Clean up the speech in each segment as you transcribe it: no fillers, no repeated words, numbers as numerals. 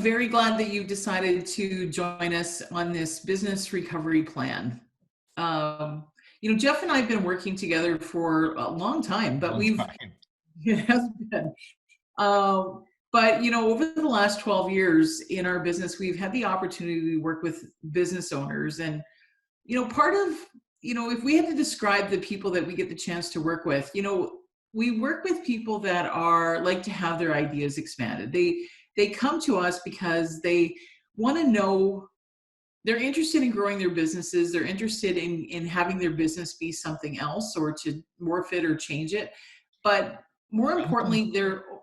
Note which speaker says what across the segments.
Speaker 1: very glad that you decided to join us on this business recovery plan. Um, Jeff and I have been working together for a long time, but
Speaker 2: Long time.
Speaker 1: it has been. But, over the last 12 years in our business, we've had the opportunity to work with business owners. And, part of, if we had to describe the people that we get the chance to work with, we work with people that are like to have their ideas expanded. They come to us because they want to know, they're interested in growing their businesses. They're interested in having their business be something else or to morph it or change it. But more importantly,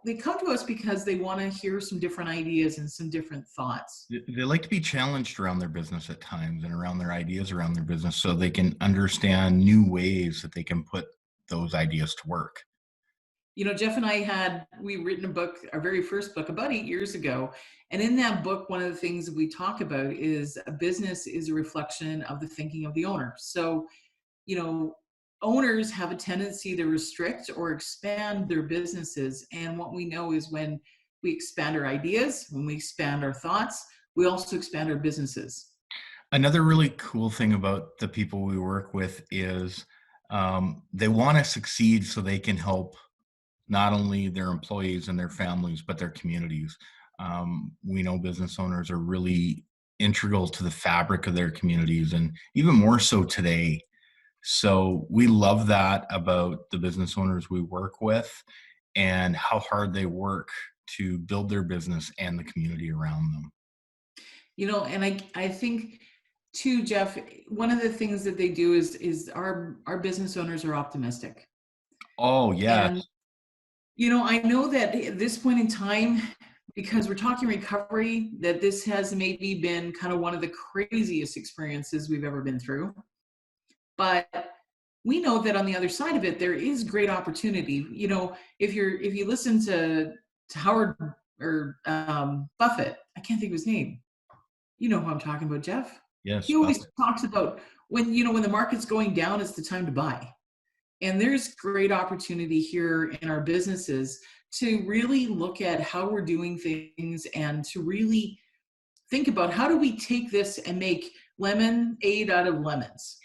Speaker 1: they come to us because they want to hear some different ideas and some different thoughts.
Speaker 2: They like to be challenged around their business at times and around their ideas around their business so they can understand new ways that they can put those ideas to work.
Speaker 1: Jeff and we written a book, our very first book, about 8 years ago. And in that book, one of the things that we talk about is a business is a reflection of the thinking of the owner. So, owners have a tendency to restrict or expand their businesses. And what we know is when we expand our ideas, when we expand our thoughts, we also expand our businesses.
Speaker 2: Another really cool thing about the people we work with is they want to succeed so they can help not only their employees and their families, but their communities. We know business owners are really integral to the fabric of their communities, and even more so today. So we love that about the business owners we work with and how hard they work to build their business and the community around them.
Speaker 1: And I think too, Jeff, one of the things that they do is our business owners are optimistic.
Speaker 2: Oh, yes.
Speaker 1: And I know that at this point in time, because we're talking recovery, that this has maybe been kind of one of the craziest experiences we've ever been through. But we know that on the other side of it, there is great opportunity. If you listen to Howard or Buffett, I can't think of his name. You know who I'm talking about, Jeff.
Speaker 2: Yes.
Speaker 1: He always talks about when the market's going down, it's the time to buy. And there's great opportunity here in our businesses to really look at how we're doing things and to really think about how do we take this and make lemonade out of lemons.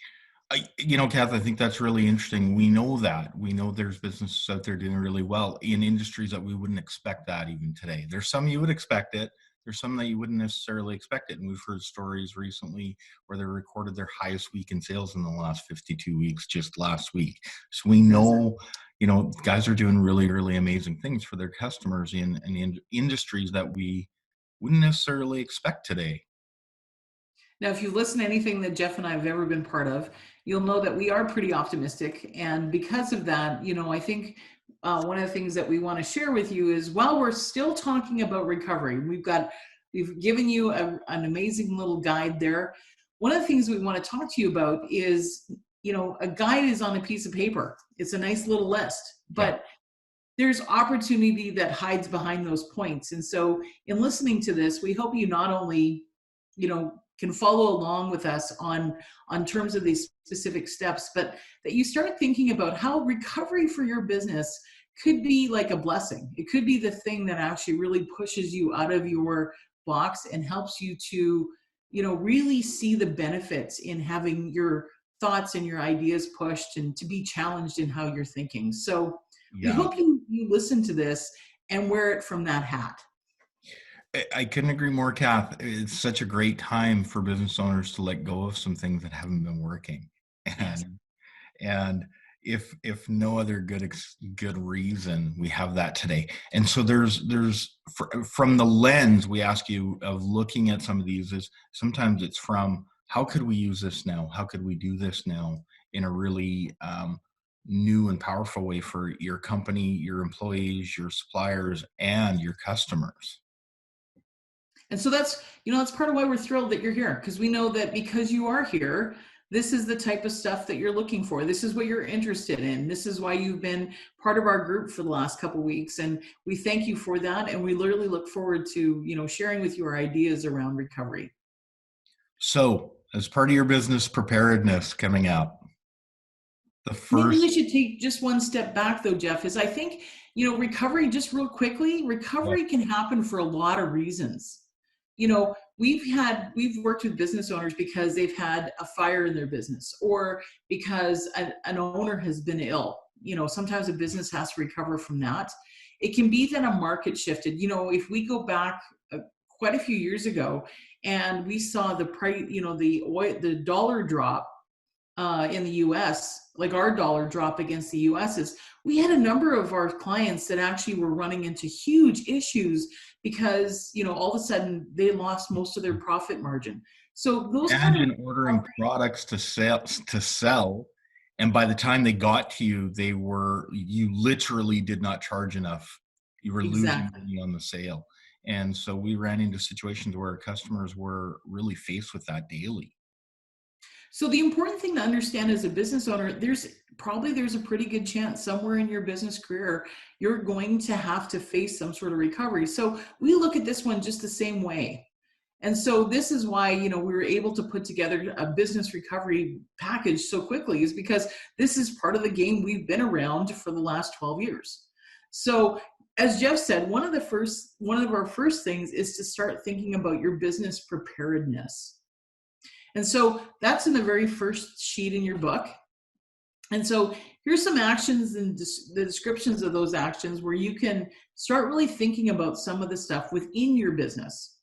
Speaker 2: Kath, I think that's really interesting. We know there's businesses out there doing really well in industries that we wouldn't expect that even today. There's some you would expect it. There's some that you wouldn't necessarily expect it. And we've heard stories recently where they recorded their highest week in sales in the last 52 weeks, just last week. So we know, guys are doing really, really amazing things for their customers in industries that we wouldn't necessarily expect today.
Speaker 1: Now, if you listen to anything that Jeff and I have ever been part of, you'll know that we are pretty optimistic. And because of that, I think one of the things that we want to share with you is while we're still talking about recovery, we've given you an amazing little guide there. One of the things we want to talk to you about is, a guide is on a piece of paper. It's a nice little list, but there's opportunity that hides behind those points. And so in listening to this, we hope you not only, can follow along with us on terms of these specific steps, but that you start thinking about how recovery for your business could be like a blessing. It could be the thing that actually really pushes you out of your box and helps you to, really see the benefits in having your thoughts and your ideas pushed and to be challenged in how you're thinking. So we hope you listen to this and wear it from that hat.
Speaker 2: I couldn't agree more, Kath. It's such a great time for business owners to let go of some things that haven't been working. And if no other good reason, we have that today. And so there's from the lens we ask you of looking at some of these is sometimes it's from how could we use this now? How could we do this now in a really new and powerful way for your company, your employees, your suppliers, and your customers?
Speaker 1: And so that's part of why we're thrilled that you're here, because we know that because you are here, this is the type of stuff that you're looking for. This is what you're interested in. This is why you've been part of our group for the last couple of weeks. And we thank you for that. And we literally look forward to, sharing with you our ideas around recovery.
Speaker 2: So as part of your business preparedness coming up,
Speaker 1: maybe we should take just one step back though, Jeff, is I think, recovery, just real quickly, recovery can happen for a lot of reasons. we've worked with business owners because they've had a fire in their business, or because an owner has been ill. Sometimes a business has to recover from that. It can be that a market shifted. If we go back quite a few years ago, and we saw the price, the dollar drop in the US, like our dollar drop against the US's, we had a number of our clients that actually were running into huge issues because, all of a sudden they lost most of their profit margin. So those kind of,
Speaker 2: Imagine ordering products to sell, and by the time they got to you, you literally did not charge enough. You were losing
Speaker 1: exactly.
Speaker 2: money on the sale. And so we ran into situations where customers were really faced with that daily.
Speaker 1: So the important thing to understand as a business owner, there's a pretty good chance somewhere in your business career, you're going to have to face some sort of recovery. So we look at this one just the same way. And so this is why, we were able to put together a business recovery package so quickly, is because this is part of the game we've been around for the last 12 years. So as Jeff said, one of our first things is to start thinking about your business preparedness. And so that's in the very first sheet in your book. And so here's some actions and the descriptions of those actions where you can start really thinking about some of the stuff within your business.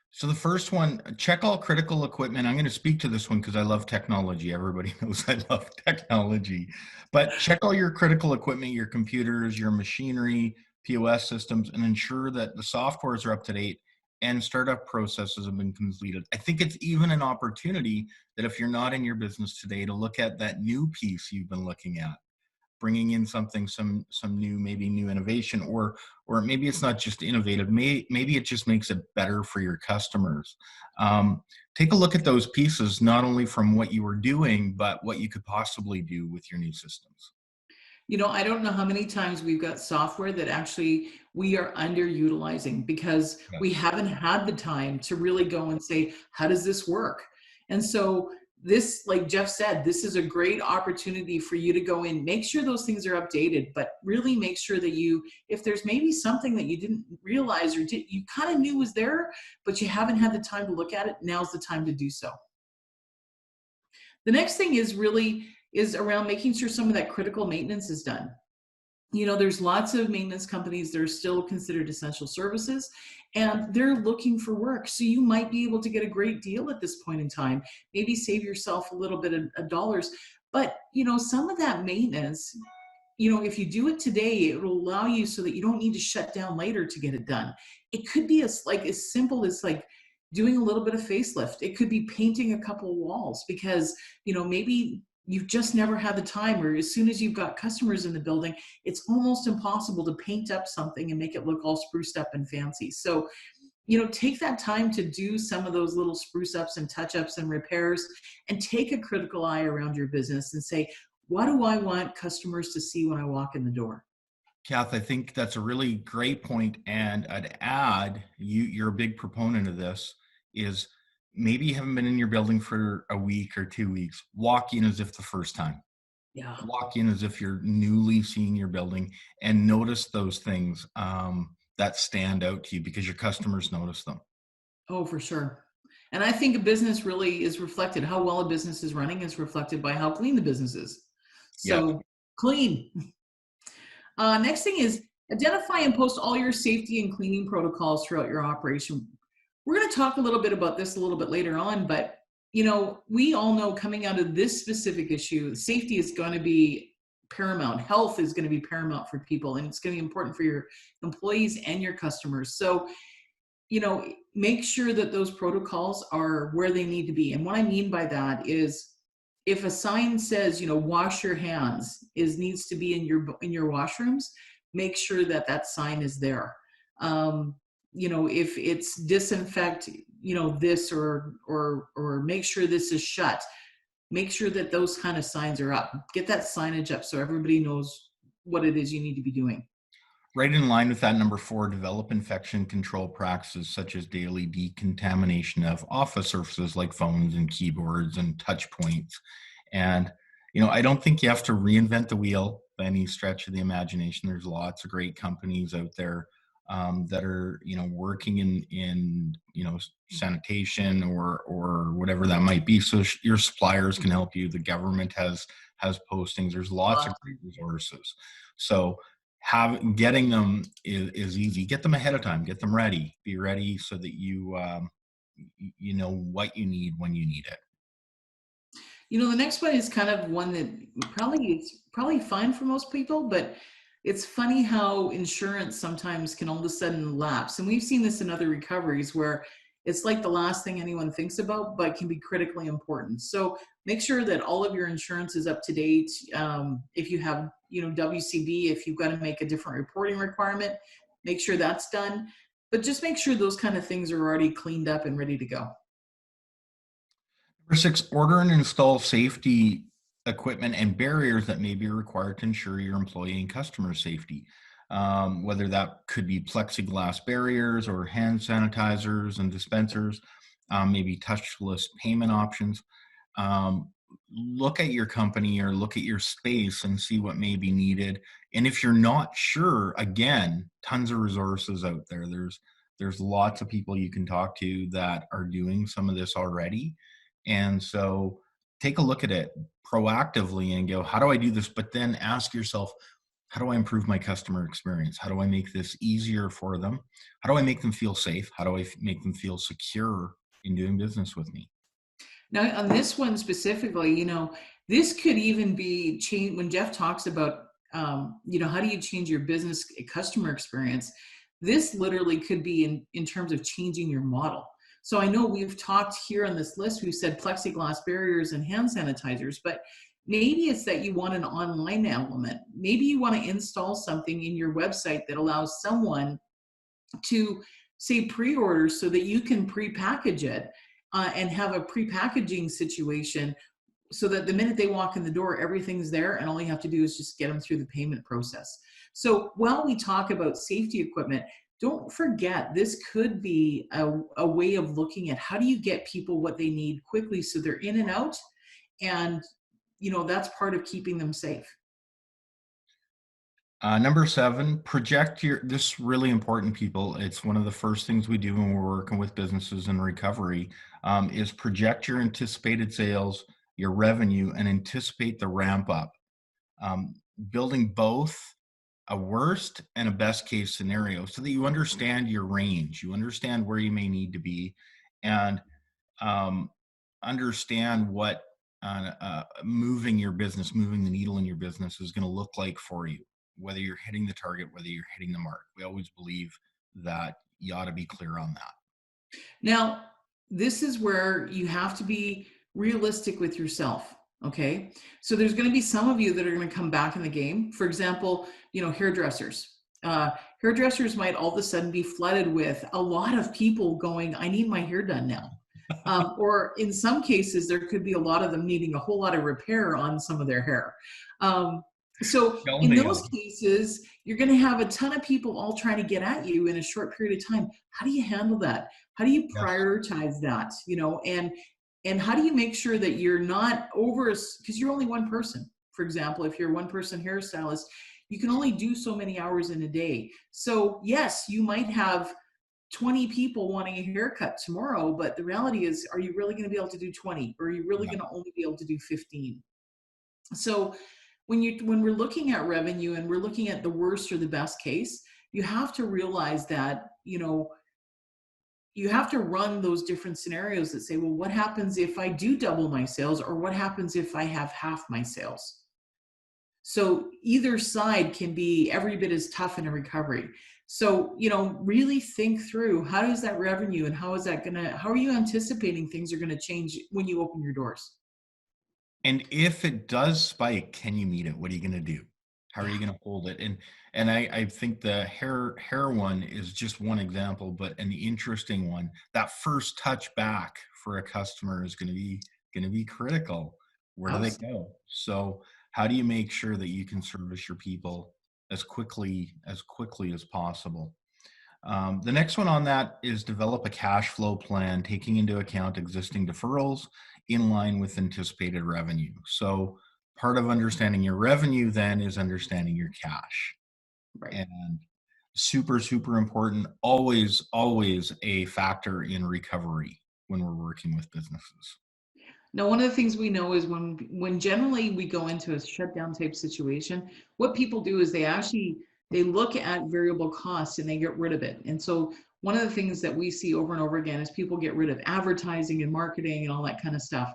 Speaker 2: So the first one, check all critical equipment. I'm going to speak to this one because I love technology. Everybody knows I love technology. But check all your critical equipment, your computers, your machinery, POS systems, and ensure that the softwares are up to date and startup processes have been completed. I think it's even an opportunity that if you're not in your business today, to look at that new piece you've been looking at, bringing in something, some new, maybe new innovation, or maybe it's not just innovative, maybe it just makes it better for your customers. Take a look at those pieces, not only from what you were doing, but what you could possibly do with your new systems.
Speaker 1: I don't know how many times we've got software that actually we are underutilizing because we
Speaker 2: Yes.
Speaker 1: haven't had the time to really go and say, how does this work? And so this, like Jeff said, this is a great opportunity for you to go in, make sure those things are updated, but really make sure that if there's maybe something that you didn't realize or you kind of knew was there, but you haven't had the time to look at it, now's the time to do so. The next thing is around making sure some of that critical maintenance is done. There's lots of maintenance companies that are still considered essential services, and they're looking for work. So you might be able to get a great deal at this point in time, maybe save yourself a little bit of dollars. But, some of that maintenance, if you do it today, it will allow you so that you don't need to shut down later to get it done. It could be as simple as doing a little bit of facelift. It could be painting a couple of walls because, maybe you've just never had the time, or as soon as you've got customers in the building, it's almost impossible to paint up something and make it look all spruced up and fancy. So, take that time to do some of those little spruce ups and touch ups and repairs, and take a critical eye around your business and say, what do I want customers to see when I walk in the door?
Speaker 2: Kath, I think that's a really great point. And I'd add, you're a big proponent of this, is maybe you haven't been in your building for a week or 2 weeks. Walk in as if the first time.
Speaker 1: Yeah.
Speaker 2: Walk in as if you're newly seeing your building, and notice those things that stand out to you because your customers notice them.
Speaker 1: Oh, for sure. And I think a business really is reflected. How well a business is running is reflected by how clean the business is.
Speaker 2: Yes.
Speaker 1: So clean. Next thing is identify and post all your safety and cleaning protocols throughout your operation. We're going to talk a little bit about this a little bit later on, but we all know coming out of this specific issue, safety is going to be paramount. Health is going to be paramount for people, and it's going to be important for your employees and your customers. So, make sure that those protocols are where they need to be. And what I mean by that is, if a sign says, wash your hands needs to be in your washrooms, make sure that that sign is there. If it's disinfect, this or make sure this is shut, make sure that those kind of signs are up. Get that signage up so everybody knows what it is you need to be doing.
Speaker 2: Right in line with that, number 4, develop infection control practices such as daily decontamination of office surfaces like phones and keyboards and touch points. And, I don't think you have to reinvent the wheel by any stretch of the imagination. There's lots of great companies out there that are, working in sanitation or whatever that might be. So your suppliers can help you. The government has postings. There's lots of great resources. So getting them is easy. Get them ahead of time. Get them ready. Be ready so that you know what you need when you need it.
Speaker 1: The next one is kind of one that it's probably fine for most people, but it's funny how insurance sometimes can all of a sudden lapse. And we've seen this in other recoveries where it's like the last thing anyone thinks about, but can be critically important. So make sure that all of your insurance is up to date. If you have, WCB, if you've got to make a different reporting requirement, make sure that's done. But just make sure those kind of things are already cleaned up and ready to go.
Speaker 2: Number 6, order and install safety equipment and barriers that may be required to ensure your employee and customer safety. Whether that could be plexiglass barriers or hand sanitizers and dispensers, maybe touchless payment options. Um, Look at your company or look at your space and see what may be needed. And if you're not sure, again, tons of resources out there. There's lots of people you can talk to that are doing some of this already. And so take a look at it proactively and go, how do I do this? But then ask yourself, how do I improve my customer experience? How do I make this easier for them? How do I make them feel safe? How do I make them feel secure in doing business with me?
Speaker 1: Now, on this one specifically, this could even be changed when Jeff talks about, how do you change your business customer experience? This literally could be in terms of changing your model. So I know we've talked here on this list, we've said plexiglass barriers and hand sanitizers, but maybe it's that you want an online element. Maybe you want to install something in your website that allows someone to say pre-order so that you can pre-package it and have a pre-packaging situation so that the minute they walk in the door, everything's there and all you have to do is just get them through the payment process. So while we talk about safety equipment, don't forget this could be a way of looking at how do you get people what they need quickly so they're in and out, and that's part of keeping them safe.
Speaker 2: Number 7, this is really important, people. It's one of the first things we do when we're working with businesses in recovery, is project your anticipated sales, your revenue, and anticipate the ramp up. Um, Building both a worst and a best case scenario so that you understand your range, you understand where you may need to be, and um, understand what moving the needle in your business is going to look like for you, whether you're hitting the target, whether you're hitting the mark. We always believe that you ought to be clear on that.
Speaker 1: Now, this is where you have to be realistic with yourself. Okay. So there's going to be some of you that are going to come back in the game. For example, hairdressers. Hairdressers might all of a sudden be flooded with a lot of people going, I need my hair done now. Or in some cases, there could be a lot of them needing a whole lot of repair on some of their hair. So
Speaker 2: Tell
Speaker 1: in
Speaker 2: me.
Speaker 1: those cases, you're going to have a ton of people all trying to get at you in a short period of time. How do you handle that? How do you
Speaker 2: Yes.
Speaker 1: prioritize that? And how do you make sure that you're not over, because you're only one person. For example, if you're a one person hairstylist, you can only do so many hours in a day. So yes, you might have 20 people wanting a haircut tomorrow, but the reality is, are you really going to be able to do 20? Or are you really
Speaker 2: Yeah.
Speaker 1: going to only be able to do 15? So when we're looking at revenue and we're looking at the worst or the best case, you have to realize that, you have to run those different scenarios that say, well, what happens if I do double my sales, or what happens if I have half my sales? So either side can be every bit as tough in a recovery. So, really think through, how does that revenue and how are you anticipating things are going to change when you open your doors?
Speaker 2: And if it does spike, can you meet it? What are you going to do? How are
Speaker 1: Yeah.
Speaker 2: you going to hold it? And I think the hair one is just one example, but an interesting one. That first touch back for a customer is going to be critical. Where do they go? So how do you make sure that you can service your people as quickly as possible? The next one on that is develop a cash flow plan, taking into account existing deferrals in line with anticipated revenue. So part of understanding your revenue then is understanding your cash.
Speaker 1: Right.
Speaker 2: And Super, super important. Always, always a factor in recovery when we're working with businesses.
Speaker 1: Now, one of the things we know is when generally we go into a shutdown type situation, what people do is they look at variable costs and they get rid of it. And so one of the things that we see over and over again is people get rid of advertising and marketing and all that kind of stuff.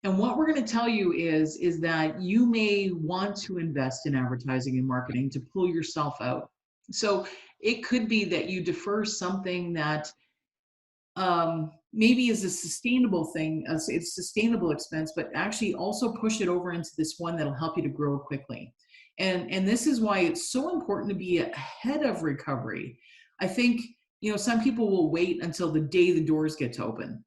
Speaker 1: And what we're going to tell you is that you may want to invest in advertising and marketing to pull yourself out. So it could be that you defer something that maybe is a sustainable thing, it's sustainable expense, but actually also push it over into this one that'll help you to grow quickly. And this is why it's so important to be ahead of recovery. I think, some people will wait until the day the doors get to open.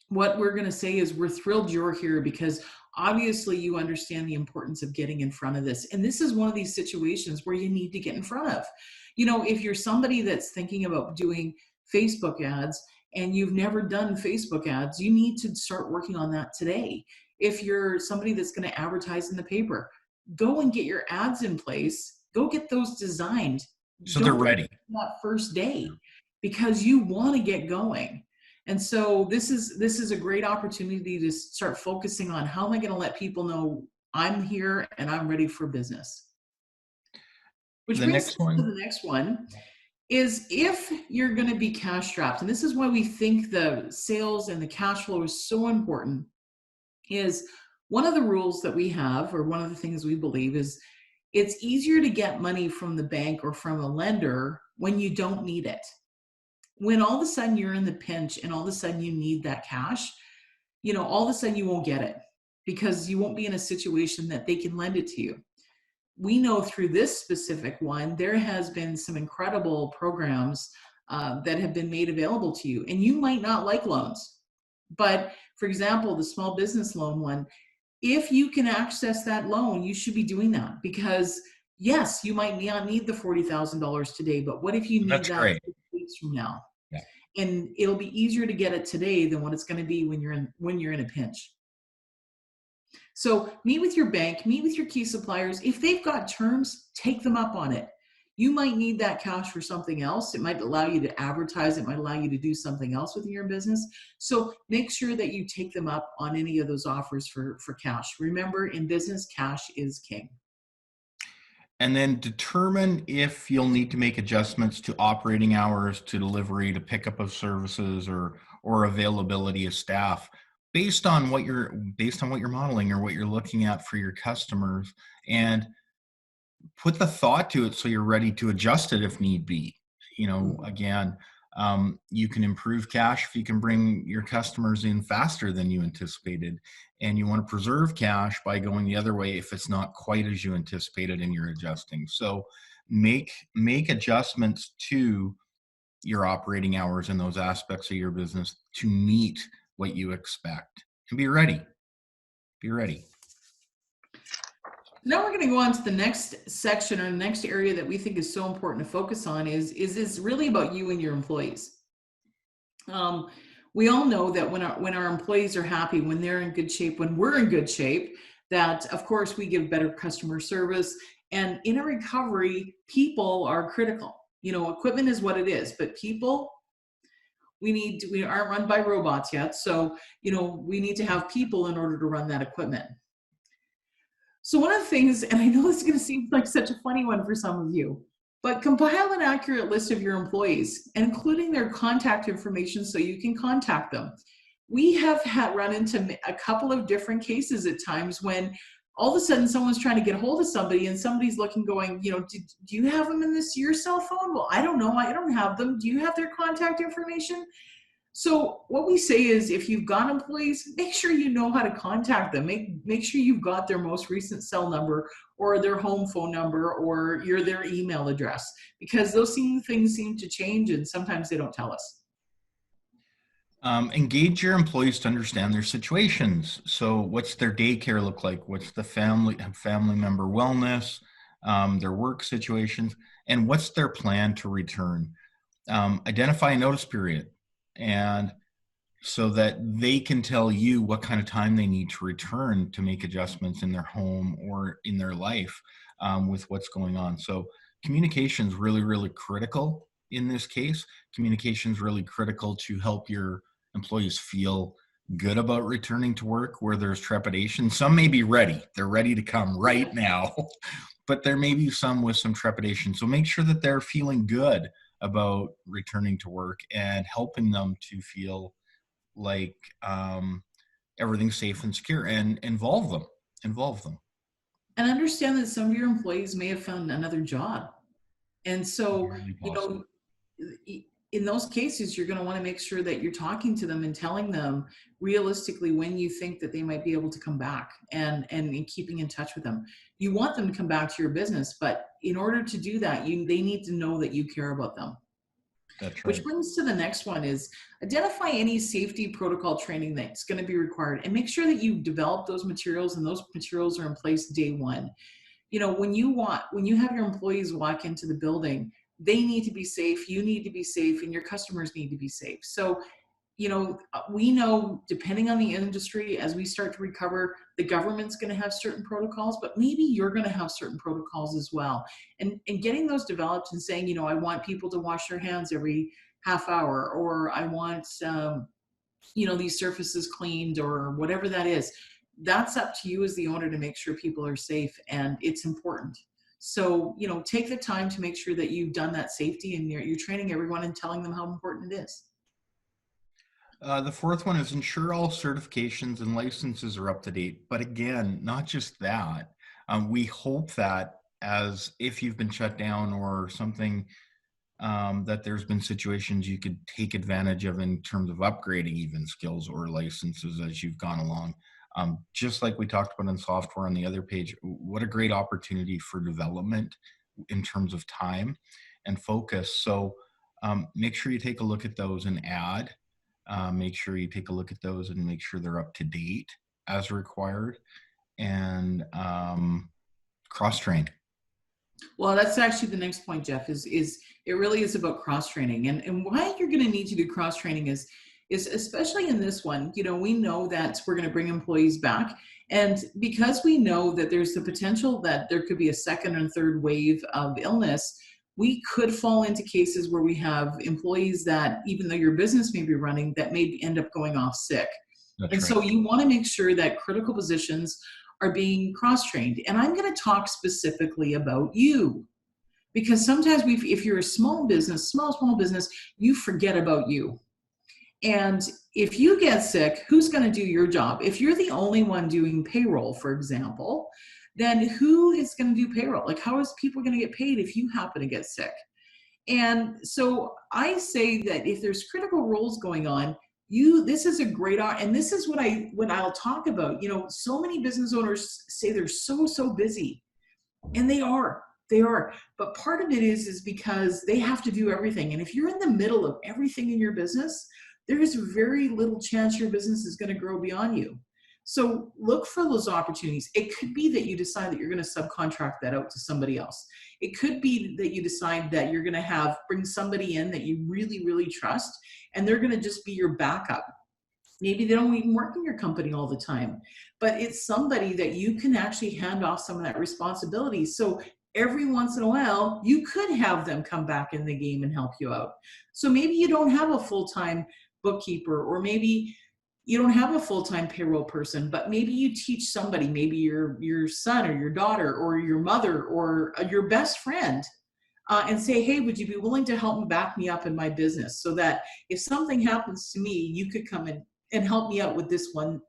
Speaker 1: What we're going to say is we're thrilled you're here because obviously you understand the importance of getting in front of this. And this is one of these situations where you need to get in front of. If you're somebody that's thinking about doing Facebook ads and you've never done Facebook ads, you need to start working on that today. If you're somebody that's going to advertise in the paper, go and get your ads in place. Go get those designed.
Speaker 2: So they're ready
Speaker 1: that first day because you want to get going. And so this is a great opportunity to start focusing on how am I going to let people know I'm here and I'm ready for business. Which brings us to the next one is if you're going to be cash strapped, and this is why we think the sales and the cash flow is so important, is one of the rules that we have, or one of the things we believe is it's easier to get money from the bank or from a lender when you don't need it. When all of a sudden you're in the pinch and all of a sudden you need that cash, all of a sudden you won't get it because you won't be in a situation that they can lend it to you. We know through this specific one, there has been some incredible programs that have been made available to you. And you might not like loans. But for example, the small business loan one, if you can access that loan, you should be doing that because yes, you might not need the $40,000 today, but what if you need that 6 weeks from now?
Speaker 2: Yeah.
Speaker 1: And it'll be easier to get it today than what it's going to be when you're in a pinch. So meet with your bank, meet with your key suppliers. If they've got terms, take them up on it. You might need that cash for something else. It might allow you to advertise. It might allow you to do something else within your business. So make sure that you take them up on any of those offers for cash. Remember, in business, cash is king.
Speaker 2: And then determine if you'll need to make adjustments to operating hours, to delivery, to pickup of services, or availability of staff based on what you're modeling or what you're looking at for your customers, and put the thought to it so you're ready to adjust it if need be. Again, you can improve cash if you can bring your customers in faster than you anticipated, and you want to preserve cash by going the other way if it's not quite as you anticipated and you're adjusting. So make adjustments to your operating hours and those aspects of your business to meet what you expect, and be ready.
Speaker 1: Now we're going to go on to the next section, or the next area that we think is so important to focus on is really about you and your employees. We all know that when our employees are happy, when they're in good shape, when we're in good shape, that of course we give better customer service. And in a recovery, people are critical. Equipment is what it is, but people, we aren't run by robots yet. So, we need to have people in order to run that equipment. So one of the things, and I know this is going to seem like such a funny one for some of you, but compile an accurate list of your employees, including their contact information so you can contact them. We have run into a couple of different cases at times when all of a sudden someone's trying to get a hold of somebody and somebody's looking going, do you have them in your cell phone? Well, I don't know. I don't have them. Do you have their contact information? So what we say is if you've got employees, make sure you know how to contact them. Make sure you've got their most recent cell number or their home phone number or their email address, because those things seem to change and sometimes they don't tell us.
Speaker 2: Engage your employees to understand their situations. So what's their daycare look like? What's the family member wellness, their work situations, and what's their plan to return? Identify a notice period, and so that they can tell you what kind of time they need to return to make adjustments in their home or in their life with what's going on. So communication is really, really critical in this case. Communication is really critical to help your employees feel good about returning to work where there's trepidation. Some may be ready. They're ready to come right now, but there may be some with some trepidation. So make sure that they're feeling good about returning to work and helping them to feel like everything's safe and secure, and involve them.
Speaker 1: And understand that some of your employees may have found another job. And so,
Speaker 2: Very
Speaker 1: you
Speaker 2: possible.
Speaker 1: know, in those cases, you're going to want to make sure that you're talking to them and telling them realistically when you think that they might be able to come back, and in keeping in touch with them. You want them to come back to your business, but in order to do that, they need to know that you care about them.
Speaker 2: That's
Speaker 1: Which
Speaker 2: right.
Speaker 1: brings to the next one is identify any safety protocol training that's going to be required, and make sure that you develop those materials and those materials are in place day one. When you have your employees walk into the building, they need to be safe, you need to be safe, and your customers need to be safe. So we know, depending on the industry, as we start to recover, the government's going to have certain protocols, but maybe you're going to have certain protocols as well. And getting those developed and saying, I want people to wash their hands every half hour, or I want these surfaces cleaned, or whatever that is. That's up to you as the owner to make sure people are safe, and it's important. So take the time to make sure that you've done that safety, and you're training everyone and telling them how important it is.
Speaker 2: The fourth one is ensure all certifications and licenses are up to date. But again, not just that. We hope that as if you've been shut down or something, that there's been situations you could take advantage of in terms of upgrading even skills or licenses as you've gone along. Just like we talked about in software on the other page, what a great opportunity for development in terms of time and focus. So make sure you take a look at those and add. Make sure you take a look at those and make sure they're up to date as required, and cross train.
Speaker 1: Well, that's actually the next point, Jeff, is it really is about cross training. And why you're going to need to do cross training is especially in this one. We know that we're going to bring employees back, and because we know that there's the potential that there could be a second and third wave of illness, we could fall into cases where we have employees that, even though your business may be running, that may end up going off sick.
Speaker 2: That's
Speaker 1: And
Speaker 2: right.
Speaker 1: so you want to make sure that critical positions are being cross-trained. And I'm going to talk specifically about you, because sometimes if you're a small business, small business, you forget about you. And if you get sick, who's going to do your job? If you're the only one doing payroll, for example, then who is going to do payroll? Like, how is people going to get paid if you happen to get sick? And so I say that if there's critical roles going on, this is a great art. And this is what I'll talk about. So many business owners say they're so busy, and they are. But part of it is because they have to do everything. And if you're in the middle of everything in your business, there is very little chance your business is going to grow beyond you. So look for those opportunities. It could be that you decide that you're going to subcontract that out to somebody else. It could be that you decide that you're going to bring somebody in that you really trust, and they're going to just be your backup. Maybe they don't even work in your company all the time, but it's somebody that you can actually hand off some of that responsibility. So every once in a while, you could have them come back in the game and help you out. So maybe you don't have a full-time bookkeeper, or maybe you don't have a full-time payroll person, but maybe you teach somebody, maybe your son or your daughter or your mother or your best friend, and say, hey, would you be willing to help me back me up in my business, so that if something happens to me, you could come in and help me out with this one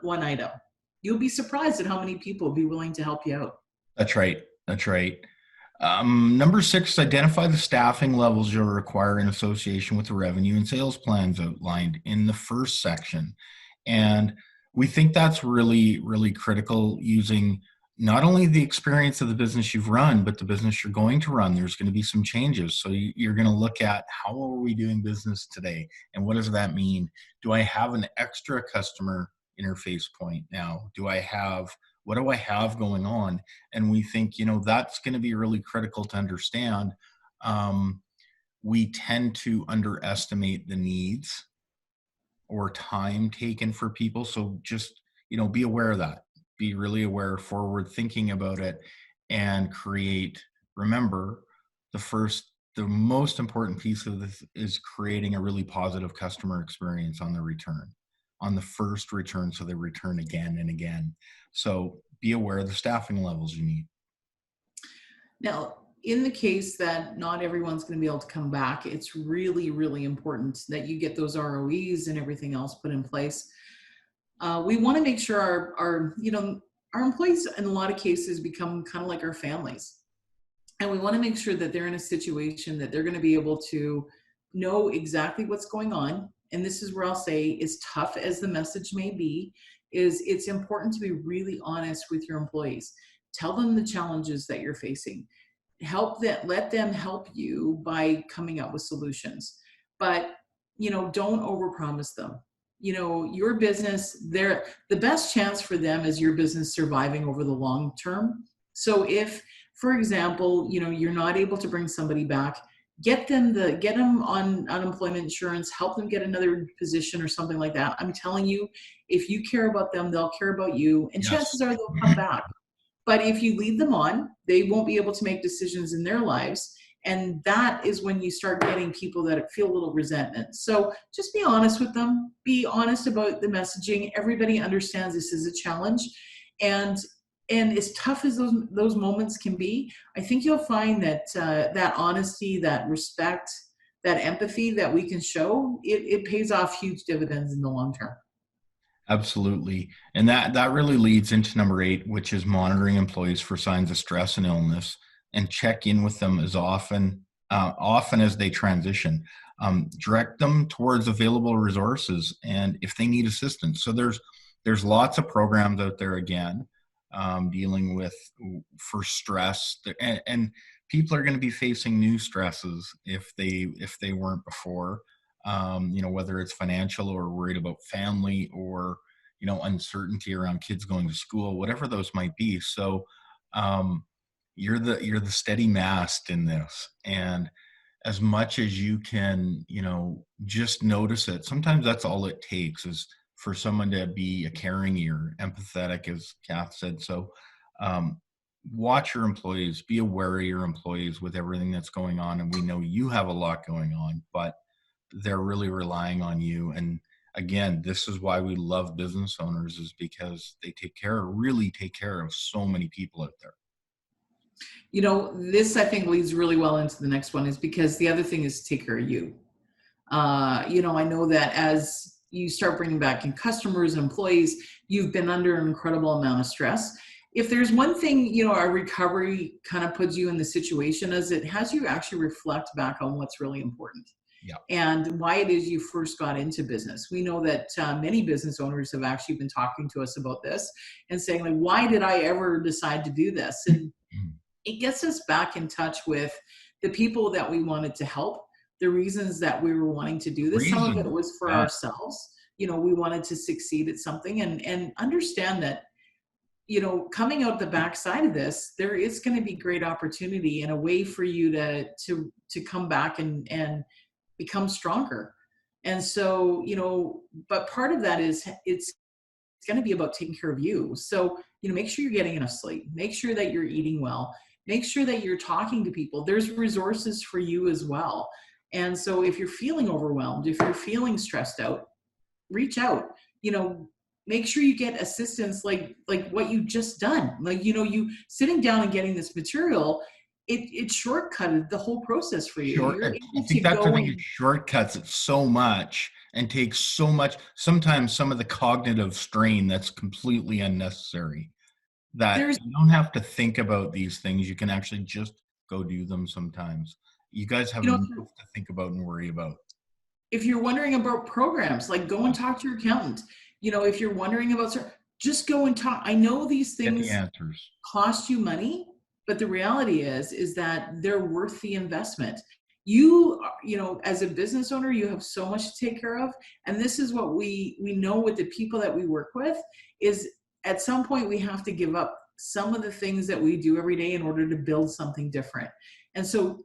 Speaker 1: item. You'll be surprised at how many people will be willing to help you out.
Speaker 2: That's right. That's right. Number 6, identify the staffing levels you'll require in association with the revenue and sales plans outlined in the first section. And we think that's really, really critical, using not only the experience of the business you've run, but the business you're going to run. There's going to be some changes. So you're going to look at, how are we doing business today? And what does that mean? Do I have an extra customer interface point now? What do I have going on? And we think, that's going to be really critical to understand. We tend to underestimate the needs or time taken for people. So just, be aware of that. Be really aware, forward thinking about it, and remember, the most important piece of this is creating a really positive customer experience on the return, on the first return, so they return again and again. So be aware of the staffing levels you need.
Speaker 1: Now, in the case that not everyone's going to be able to come back, it's really, really important that you get those ROEs and everything else put in place. We want to make sure our employees in a lot of cases become kind of like our families. And we want to make sure that they're in a situation that they're going to be able to know exactly what's going on. And this is where I'll say, as tough as the message may be, is it's important to be really honest with your employees. Tell them the challenges that you're facing. Let them help you by coming up with solutions. But, don't overpromise them. Your business, the best chance for them is your business surviving over the long term. So if, for example, you're not able to bring somebody back, get them on unemployment insurance, help them get another position or something like that. I'm telling you, if you care about them, they'll care about you, and
Speaker 2: Yes.
Speaker 1: chances are they'll come back. But if you leave them on, they won't be able to make decisions in their lives. And that is when you start getting people that feel a little resentment. So just be honest with them. Be honest about the messaging. Everybody understands this is a challenge. And as tough as those moments can be, I think you'll find that that honesty, that respect, that empathy that we can show, it pays off huge dividends in the long term.
Speaker 2: Absolutely. And that really leads into number 8, which is monitoring employees for signs of stress and illness, and check in with them as often as they transition. Direct them towards available resources and if they need assistance. So there's lots of programs out there, again, dealing with for stress, and people are going to be facing new stresses if they weren't before. Whether it's financial or worried about family, or uncertainty around kids going to school, whatever those might be. So you're the steady mast in this, and as much as you can, just notice it. Sometimes that's all it takes, is for someone to be a caring ear, empathetic, as Kath said. So watch your employees, be aware of your employees with everything that's going on. And we know you have a lot going on, but they're really relying on you. And again, this is why we love business owners, is because they really take care of so many people out there.
Speaker 1: This I think leads really well into the next one, is because the other thing is to take care of you. I know that as you start bringing back in customers and employees, you've been under an incredible amount of stress. If there's one thing, our recovery kind of puts you in the situation, is it has you actually reflect back on what's really important.
Speaker 2: Yeah.
Speaker 1: And why it is you first got into business. We know that many business owners have actually been talking to us about this and saying, like, why did I ever decide to do this? And it gets us back in touch with the people that we wanted to help, the reasons that we were wanting to do this. Some of it was for ourselves. We wanted to succeed at something, and understand that, coming out the backside of this, there is going to be great opportunity and a way for you to come back and become stronger. And so, but part of that is it's going to be about taking care of you. So, make sure you're getting enough sleep, make sure that you're eating well, make sure that you're talking to people. There's resources for you as well. And so if you're feeling overwhelmed, if you're feeling stressed out, reach out, make sure you get assistance, like what you just done. Like, you sitting down and getting this material, it shortcutted the whole process for you. You're able
Speaker 2: I think
Speaker 1: to
Speaker 2: that's the
Speaker 1: go
Speaker 2: thing, it shortcuts it so much and takes so much, sometimes some of the cognitive strain that's completely unnecessary, that you don't have to think about these things. You can actually just go do them sometimes. You guys have enough to think about and worry about.
Speaker 1: If you're wondering about programs, like, go and talk to your accountant. If you're wondering about, just go and talk. I know these
Speaker 2: Get the
Speaker 1: things
Speaker 2: answers.
Speaker 1: cost you money, but the reality is that they're worth the investment. You as a business owner, you have so much to take care of. And this is what we know with the people that we work with, is at some point we have to give up some of the things that we do every day in order to build something different. And so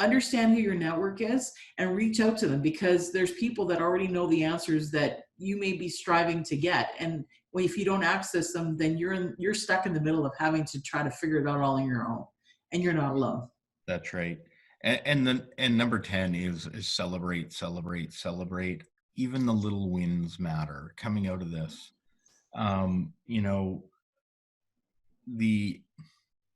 Speaker 1: understand who your network is and reach out to them, because there's people that already know the answers that you may be striving to get. And if you don't access them, then you're stuck in the middle of having to try to figure it out all on your own, and you're not alone.
Speaker 2: That's right. And number 10 is celebrate, celebrate, celebrate. Even the little wins matter coming out of this. You know, the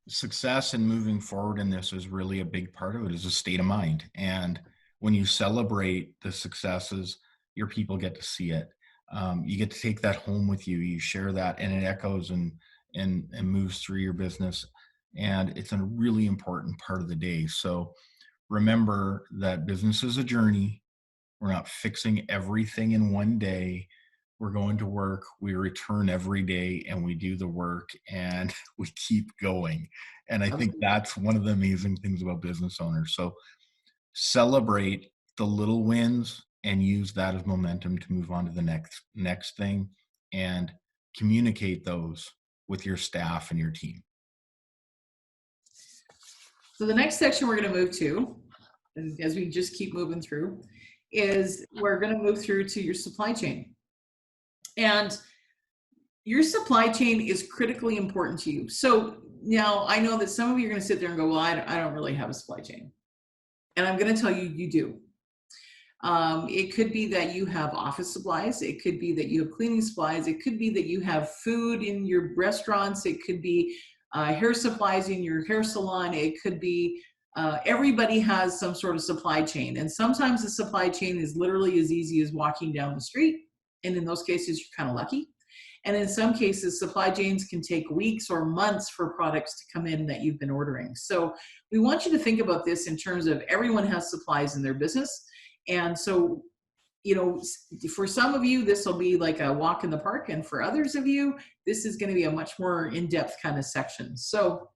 Speaker 2: success and moving forward in this is really a big part of it, is a state of mind. And when you celebrate the successes, your people get to see it. You get to take that home with you. You share that, and it echoes and moves through your business. And it's a really important part of the day. So remember that business is a journey. We're not fixing everything in one day. We're going to work, we return every day, and we do the work, and we keep going. And I think
Speaker 1: Absolutely.
Speaker 2: that's one of the amazing things about business owners. So celebrate the little wins and use that as momentum to move on to the next thing, and communicate those with your staff and your team.
Speaker 1: So the next section we're going to move to, and as we just keep moving through, is we're going to move through to your supply chain. And your supply chain is critically important to you. So now I know that some of you are going to sit there and go, well, I don't really have a supply chain. And I'm going to tell you, you do. It could be that you have office supplies. It could be that you have cleaning supplies. It could be that you have food in your restaurants. It could be hair supplies in your hair salon. It could be everybody has some sort of supply chain. And sometimes the supply chain is literally as easy as walking down the street. And in those cases, you're kind of lucky. And in some cases, supply chains can take weeks or months for products to come in that you've been ordering. So we want you to think about this in terms of everyone has supplies in their business. And so, you know, for some of you, this will be like a walk in the park. And for others of you, this is going to be a much more in-depth kind of section. So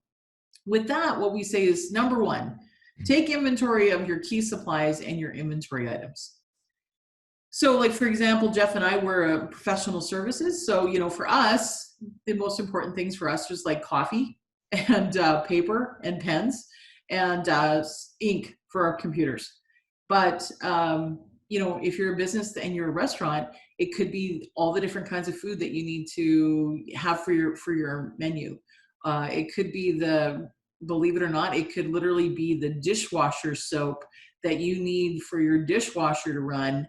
Speaker 1: with that, what we say is, number one, take inventory of your key supplies and your inventory items. So like, for example, Jeff and I were professional services. So, you know, for us, the most important things for us was like coffee and paper and pens and ink for our computers. But, you know, if you're a business and you're a restaurant, it could be all the different kinds of food that you need to have for your menu. It could be believe it or not, it could literally be the dishwasher soap that you need for your dishwasher to run.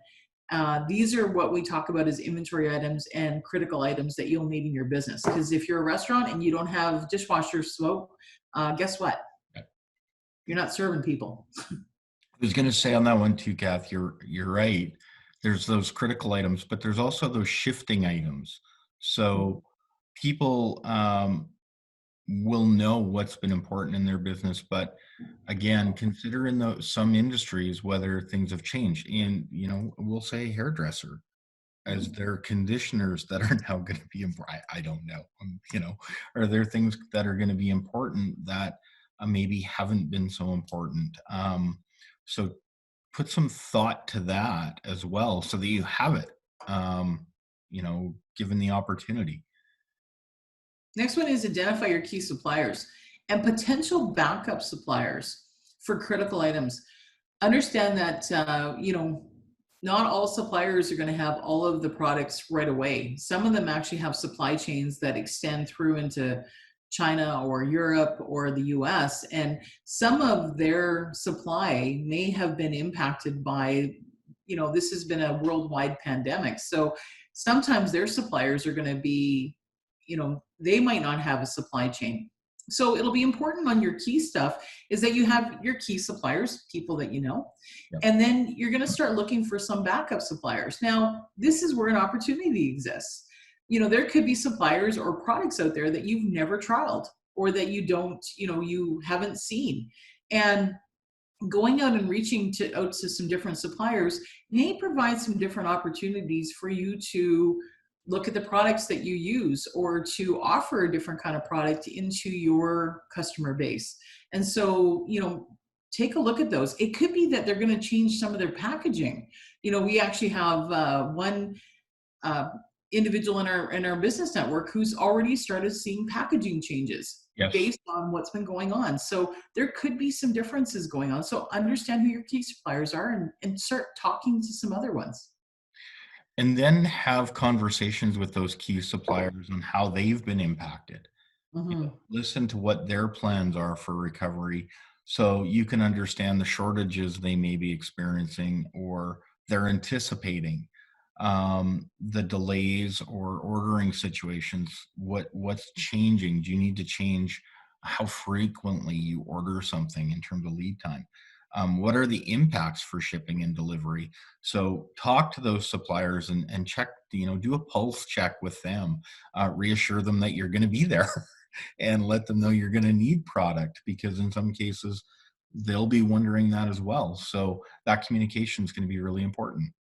Speaker 1: These are what we talk about as inventory items and critical items that you'll need in your business. Because if you're a restaurant and you don't have dishwasher soap, guess what? You're not serving people.
Speaker 2: I was going to say on that one too, Kath, you're right. There's those critical items, but there's also those shifting items. So people will know what's been important in their business, but again, consider in some industries whether things have changed. In, you know, we'll say hairdresser, as their conditioners that are now going to be important. I don't know. You know, are there things that are going to be important that maybe haven't been so important? So put some thought to that as well, so that you have it, you know, given the opportunity.
Speaker 1: Next one is identify your key suppliers and potential backup suppliers for critical items. Understand that, you know, not all suppliers are going to have all of the products right away. Some of them actually have supply chains that extend through into China or Europe or the US, and some of their supply may have been impacted by, you know, this has been a worldwide pandemic. So sometimes their suppliers are going to be, you know, they might not have a supply chain. So it'll be important on your key stuff is that you have your key suppliers, people that you know,
Speaker 2: Yep.
Speaker 1: and then you're going to start looking for some backup suppliers. Now, this is where an opportunity exists. You know, there could be suppliers or products out there that you've never trialed or that you don't, you know, you haven't seen. And going out and reaching out to some different suppliers may provide some different opportunities for you to look at the products that you use or to offer a different kind of product into your customer base. And so, you know, take a look at those. It could be that they're going to change some of their packaging. You know, we actually have one individual in our business network who's already started seeing packaging changes
Speaker 2: Yes.
Speaker 1: based on what's been going on. So there could be some differences going on. So understand who your key suppliers are and start talking to some other ones.
Speaker 2: And then have conversations with those key suppliers on how they've been impacted. You know,
Speaker 1: Mhm.
Speaker 2: listen to what their plans are for recovery, So you can understand the shortages they may be experiencing or they're anticipating, the delays or ordering situations. What's changing? Do you need to change how frequently you order something in terms of lead time? What are the impacts for shipping and delivery? So talk to those suppliers and check, do a pulse check with them, reassure them that you're going to be there and let them know you're going to need product, because in some cases they'll be wondering that as well. So that communication is going to be really important.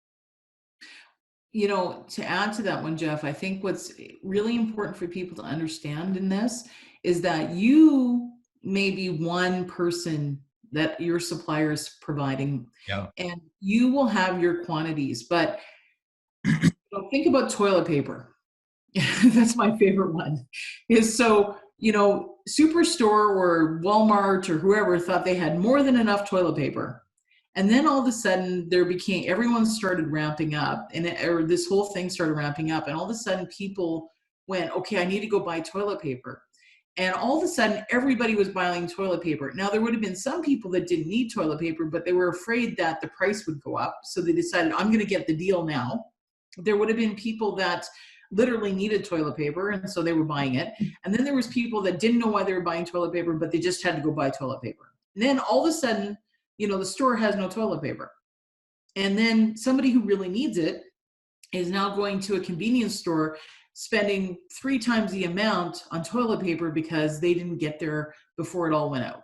Speaker 1: To add to that one, Jeff, I think what's really important for people to understand in this is that you may be one person that your supplier is providing,
Speaker 2: Yeah.
Speaker 1: and you will have your quantities. But think about toilet paper. That's my favorite one. Is so, Superstore or Walmart or whoever thought they had more than enough toilet paper. And then all of a sudden everyone started ramping up, or this whole thing started ramping up. And all of a sudden people went, okay, I need to go buy toilet paper. And all of a sudden everybody was buying toilet paper. Now there would have been some people that didn't need toilet paper, but they were afraid that the price would go up. So they decided, I'm going to get the deal now. There would have been people that literally needed toilet paper, and so they were buying it. And then there was people that didn't know why they were buying toilet paper, but they just had to go buy toilet paper. And then all of a sudden, the store has no toilet paper. And then somebody who really needs it is now going to a convenience store, spending 3 times the amount on toilet paper because they didn't get there before it all went out.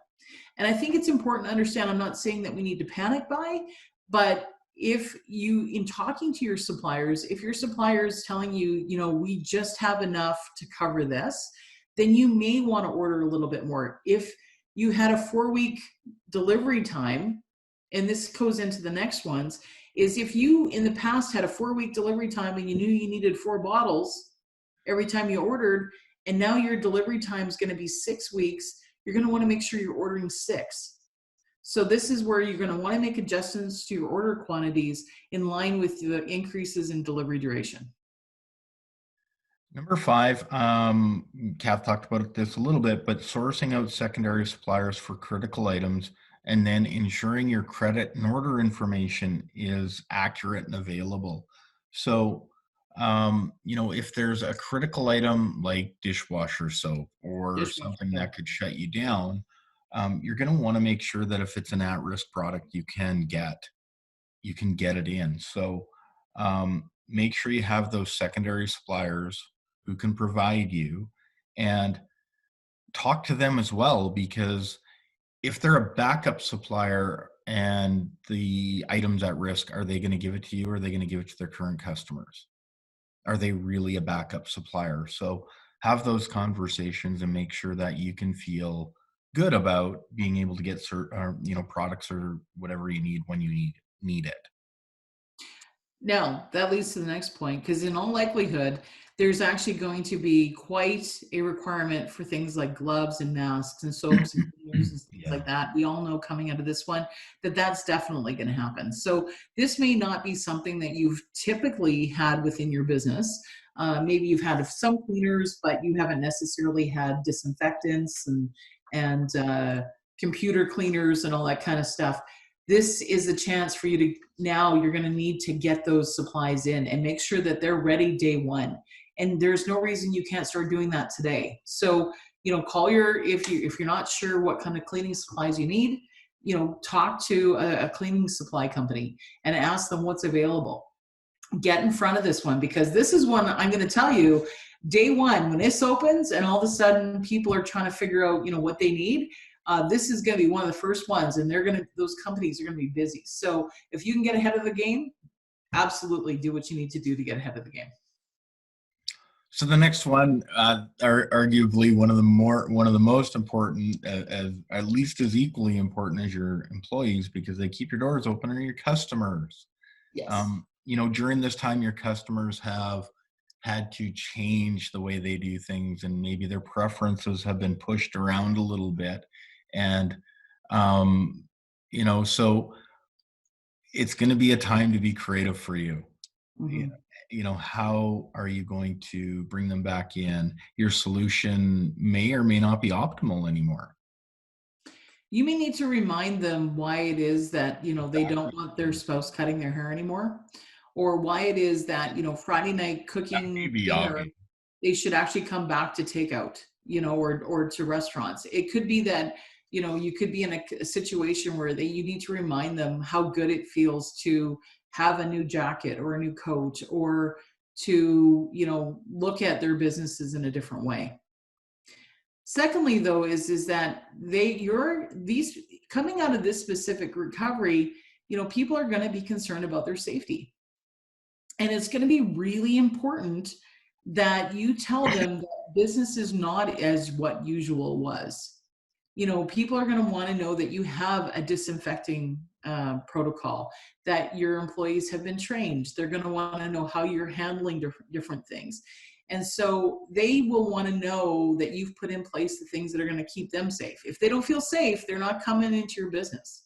Speaker 1: And I think it's important to understand, I'm not saying that we need to panic buy, but if you, in talking to your suppliers, if your supplier is telling you, we just have enough to cover this, then you may want to order a little bit more. If you had a 4-week delivery time, and this goes into the next ones, is if you in the past had a 4-week delivery time and you knew you needed 4 bottles every time you ordered, and now your delivery time is going to be 6 weeks, you're going to want to make sure you're ordering 6. So this is where you're going to want to make adjustments to your order quantities in line with the increases in delivery duration.
Speaker 2: Number 5, Kath talked about this a little bit, but sourcing out secondary suppliers for critical items and then ensuring your credit and order information is accurate and available. So, if there's a critical item like dishwasher soap or
Speaker 1: Dishwasher.
Speaker 2: something
Speaker 1: Yeah.
Speaker 2: that could shut you down, you're going to want to make sure that if it's an at-risk product, you can get it in. So, make sure you have those secondary suppliers who can provide you, and talk to them as well, because if they're a backup supplier and the item's at risk, are they going to give it to you or are they going to give it to their current customers? Are they really a backup supplier? So have those conversations and make sure that you can feel good about being able to get products or whatever you need when you need it.
Speaker 1: Now, that leads to the next point, because in all likelihood, there's actually going to be quite a requirement for things like gloves and masks and soaps and cleaners and things
Speaker 2: Yeah.
Speaker 1: like that. We all know coming out of this one that that's definitely going to happen. So this may not be something that you've typically had within your business. Maybe you've had some cleaners, but you haven't necessarily had disinfectants and computer cleaners and all that kind of stuff. This is a chance for you to, now you're going to need to get those supplies in and make sure that they're ready day one. And there's no reason you can't start doing that today. So, call if you're not sure what kind of cleaning supplies you need, talk to a cleaning supply company and ask them what's available. Get in front of this one, because this is one I'm going to tell you, day one, when this opens and all of a sudden people are trying to figure out, what they need, this is going to be one of the first ones, and those companies are going to be busy. So if you can get ahead of the game, absolutely do what you need to do to get ahead of the game.
Speaker 2: So the next one, are arguably one of the most important, as at least as equally important as your employees, because they keep your doors open, are your customers.
Speaker 1: Yes.
Speaker 2: During this time, your customers have had to change the way they do things, and maybe their preferences have been pushed around a little bit. And, so it's going to be a time to be creative for you.
Speaker 1: Mm-hmm.
Speaker 2: How are you going to bring them back in? Your solution may or may not be optimal anymore.
Speaker 1: You may need to remind them why it is that, they don't
Speaker 2: Exactly.
Speaker 1: want their spouse cutting their hair anymore, or why it is that, Friday night
Speaker 2: That may
Speaker 1: cooking
Speaker 2: be
Speaker 1: dinner,
Speaker 2: obvious.
Speaker 1: they should actually come back to takeout, or to restaurants. It could be that, you could be in a situation where you need to remind them how good it feels to have a new jacket or a new coat, or to, look at their businesses in a different way. Secondly, though, is that these coming out of this specific recovery, people are going to be concerned about their safety. And it's going to be really important that you tell them that business is not as what usual was. People are going to want to know that you have a disinfecting protocol, that your employees have been trained. They're going to want to know how you're handling different things. And so they will want to know that you've put in place the things that are going to keep them safe. If they don't feel safe, they're not coming into your business.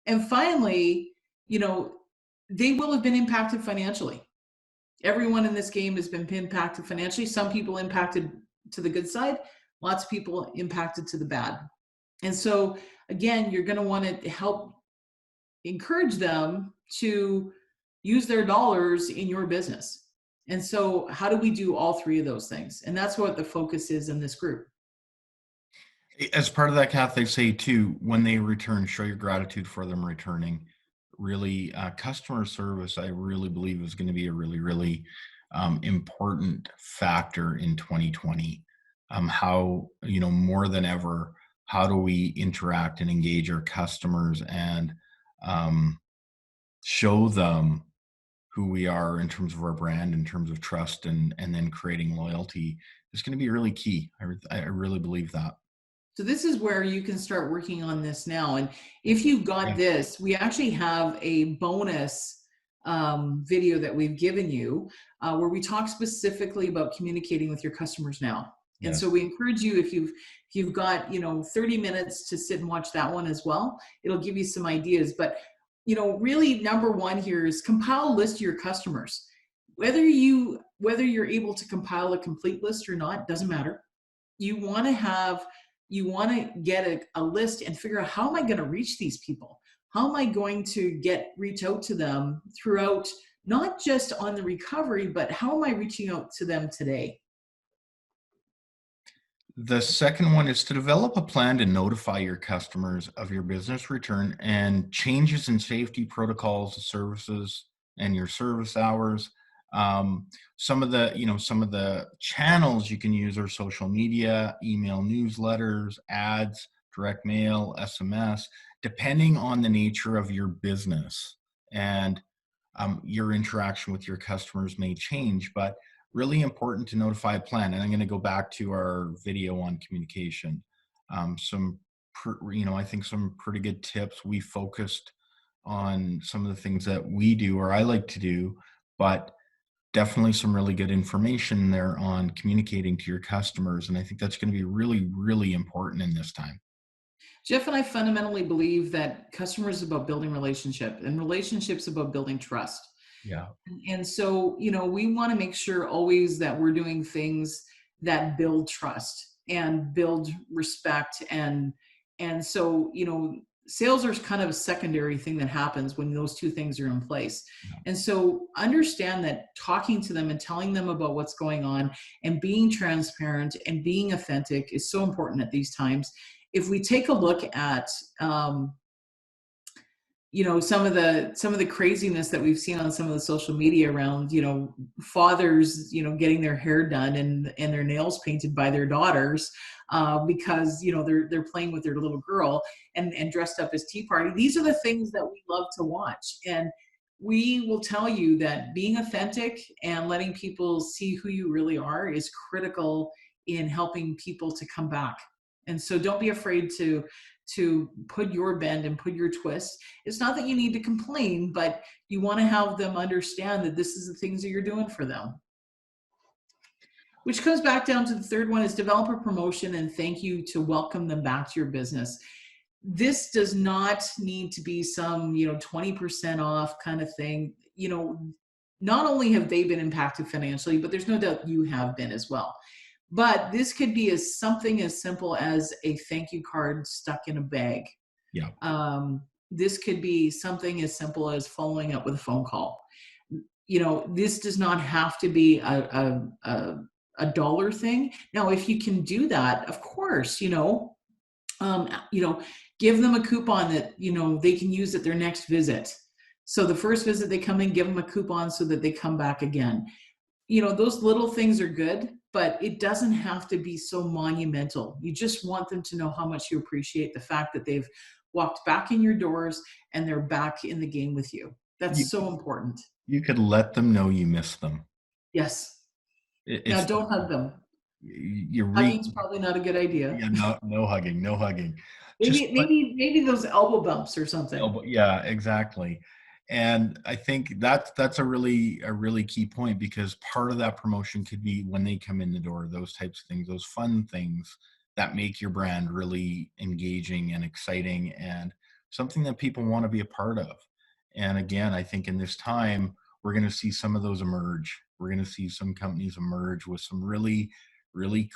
Speaker 1: And finally, you know, they will have been impacted financially. Everyone in this game has been impacted financially. Some people impacted to the good side, lots of people impacted to the bad. And so, again, you're going to want to help encourage them to use their dollars in your business. And so, how do we do all three of those things? And that's what the focus is in this group.
Speaker 2: As part of that, Kath, they say too, when they return, show your gratitude for them returning. Really, customer service, I really believe, is going to be a really, really important factor in 2020. How, more than ever, how do we interact and engage our customers and um, show them who we are in terms of our brand, in terms of trust, and then creating loyalty is going to be really key. I really believe that.
Speaker 1: So this is where you can start working on this now. And if you got
Speaker 2: Yeah.
Speaker 1: this, we actually have a bonus video that we've given you where we talk specifically about communicating with your customers now. And so
Speaker 2: Yes.
Speaker 1: we encourage you, if you've got 30 minutes to sit and watch that one as well, it'll give you some ideas. But really number one here is compile a list of your customers. Whether you're able to compile a complete list or not doesn't matter. You want to have you want to get a list and figure out, how am I going to reach these people? How am I going to reach out to them throughout, not just on the recovery, but how am I reaching out to them today?
Speaker 2: The second one is to develop a plan to notify your customers of your business return and changes in safety protocols, services, and your service hours. Some of the channels you can use are social media, email newsletters, ads, direct mail, SMS, depending on the nature of your business. And your interaction with your customers may change, but really important to notify a plan. And I'm going to go back to our video on communication. I think some pretty good tips. We focused on some of the things that we do, or I like to do, but definitely some really good information there on communicating to your customers. And I think that's going to be really, really important in this time.
Speaker 1: Jeff and I fundamentally believe that customers is about building relationship, and relationships about building trust.
Speaker 2: Yeah.
Speaker 1: And so, we want to make sure always that we're doing things that build trust and build respect. And so, sales are kind of a secondary thing that happens when those two things are in place. And so understand that talking to them and telling them about what's going on and being transparent and being authentic is so important at these times. If we take a look at some of the craziness that we've seen on some of the social media around, fathers, getting their hair done and their nails painted by their daughters, because, they're playing with their little girl and dressed up as tea party. These are the things that we love to watch. And we will tell you that being authentic and letting people see who you really are is critical in helping people to come back. And so don't be afraid to put your bend and put your twist. It's not that you need to complain, but you want to have them understand that this is the things that you're doing for them. Which comes back down to the third one, is develop a promotion and thank you to welcome them back to your business. This does not need to be some 20% off kind of thing. Not only have they been impacted financially, but there's no doubt you have been as well. But this could be as something as simple as a thank you card stuck in a bag.
Speaker 2: Yeah.
Speaker 1: This could be something as simple as following up with a phone call. This does not have to be a dollar thing. Now, if you can do that, of course, um, you know, give them a coupon that, they can use at their next visit. So the first visit they come in, give them a coupon so that they come back again. Those little things are good, but it doesn't have to be so monumental. You just want them to know how much you appreciate the fact that they've walked back in your doors and they're back in the game with you.
Speaker 2: You,
Speaker 1: That's so important.
Speaker 2: you could let them know you miss them.
Speaker 1: Yes. Now,
Speaker 2: It's
Speaker 1: don't hug them.
Speaker 2: you re
Speaker 1: Hugging's probably not a good idea.
Speaker 2: Yeah, no hugging, no hugging. Just
Speaker 1: Maybe, maybe those elbow bumps or something.
Speaker 2: yeah, exactly. And I think that's a really key point, because part of that promotion could be when they come in the door, those types of things, those fun things that make your brand really engaging and exciting and something that people want to be a part of. And again, I think in this time, we're going to see some of those emerge. We're going to see some companies emerge with some really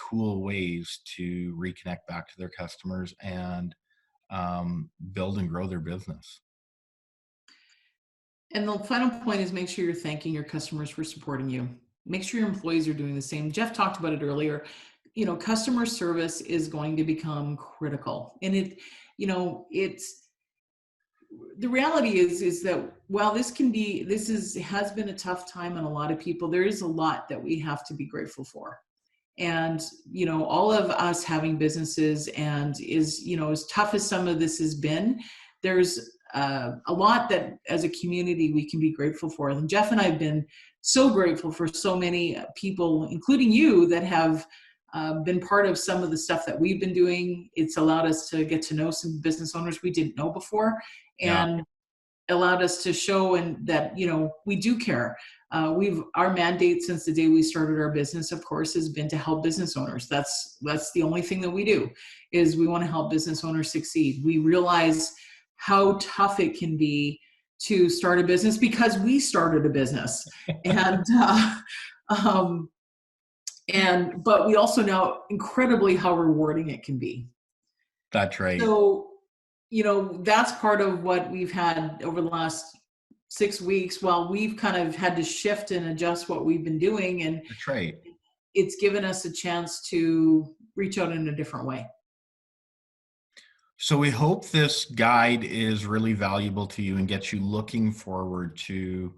Speaker 2: cool ways to reconnect back to their customers and build and grow their business.
Speaker 1: And the final point is make sure you're thanking your customers for supporting you. Make sure your employees are doing the same. Jeff talked about it earlier. Customer service is going to become critical. And it's the reality is that while has been a tough time on a lot of people, there is a lot that we have to be grateful for. And all of us having businesses, and is as tough as some of this has been, there's a lot that as a community we can be grateful for. And Jeff and I have been so grateful for so many people, including you, that have been part of some of the stuff that we've been doing. It's allowed us to get to know some business owners we didn't know before,
Speaker 2: Yeah,
Speaker 1: and allowed us to show and that we do care. Our mandate since the day we started our business, of course, has been to help business owners. That's the only thing that we do, is we want to help business owners succeed. We realize how tough it can be to start a business, because we started a business, and but we also know incredibly how rewarding it can be.
Speaker 2: that's right.
Speaker 1: So, that's part of what we've had over the last 6 weeks, while we've kind of had to shift and adjust what we've been doing. And
Speaker 2: That's right.
Speaker 1: it's given us a chance to reach out in a different way.
Speaker 2: So we hope this guide is really valuable to you and gets you looking forward to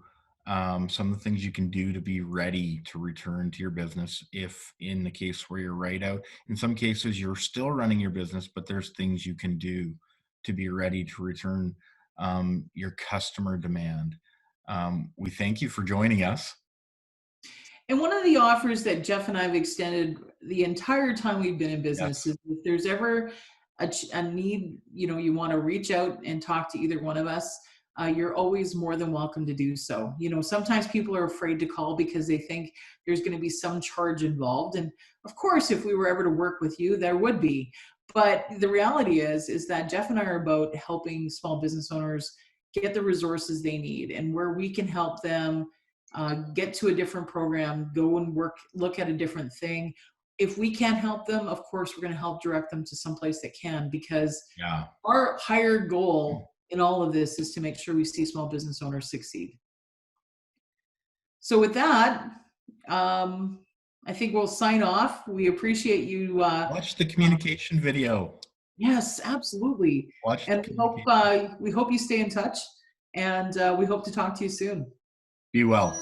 Speaker 2: some of the things you can do to be ready to return to your business. If in the case where you're right out, in some cases you're still running your business, but there's things you can do to be ready to return your customer demand. We thank you for joining us.
Speaker 1: And one of the offers that Jeff and I have extended the entire time we've been in business
Speaker 2: Yes.
Speaker 1: is, if there's ever a need, you want to reach out and talk to either one of us, you're always more than welcome to do so. Sometimes people are afraid to call because they think there's going to be some charge involved. And of course, if we were ever to work with you, there would be. But the reality is that Jeff and I are about helping small business owners get the resources they need, and where we can help them get to a different program, go and look at a different thing. If we can't help them, of course, we're going to help direct them to someplace that can, because
Speaker 2: Yeah.
Speaker 1: our higher goal in all of this is to make sure we see small business owners succeed. So with that, I think we'll sign off. We appreciate you.
Speaker 2: Watch the communication video.
Speaker 1: Yes, absolutely.
Speaker 2: Watch the
Speaker 1: And
Speaker 2: communication.
Speaker 1: we hope you stay in touch, and we hope to talk to you soon.
Speaker 2: Be well.